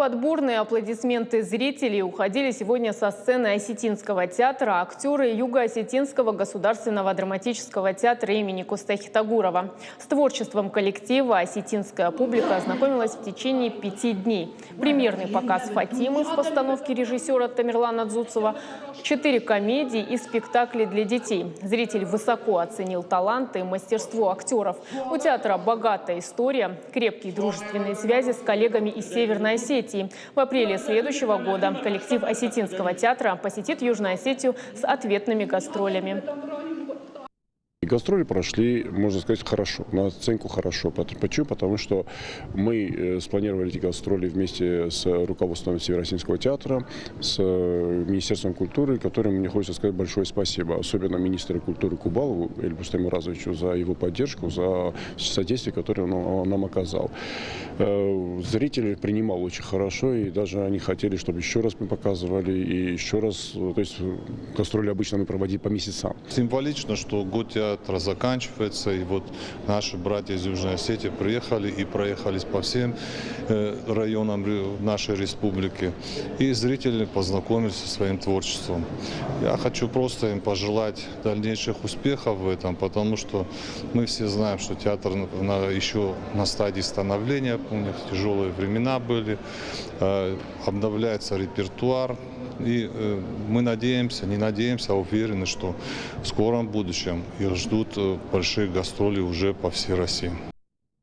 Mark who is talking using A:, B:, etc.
A: Под бурные аплодисменты зрителей уходили сегодня со сцены Осетинского театра актеры Юго-Осетинского государственного драматического театра имени Костахи Тагурова. С творчеством коллектива осетинская публика ознакомилась в течение 5 дней. Премьерный показ «Фатимы» в постановке режиссера Тамерлана Дзуцева, 4 комедии и спектакли для детей. Зритель высоко оценил талант и мастерство актеров. У театра богатая история, крепкие дружественные связи с коллегами из Северной Осетии. В апреле следующего года коллектив Осетинского театра посетит Южную Осетию с ответными гастролями.
B: Гастроли прошли, можно сказать, хорошо, на оценку хорошо. Почему? Потому что мы спланировали эти гастроли вместе с руководством Северо-Осетинского театра, с Министерством культуры, которым мне хочется сказать большое спасибо. Особенно министру культуры Кубалову Эльбрусу Таймуразовичу за его поддержку, за содействие, которое он нам оказал. Зрители принимал очень хорошо, и даже они хотели, чтобы еще раз мы показывали, и еще раз. То есть гастроли обычно мы проводим по месяцам.
C: Символично, что год театра заканчивается, и вот наши братья из Южной Осетии приехали и проехались по всем районам нашей республики, и зрители познакомились со своим творчеством. Я хочу просто им пожелать дальнейших успехов в этом, потому что мы все знаем, что театр еще на стадии становления, у них тяжелые времена были, обновляется репертуар. И мы надеемся, не надеемся, а уверены, что в скором будущем их ждут большие гастроли уже по всей России.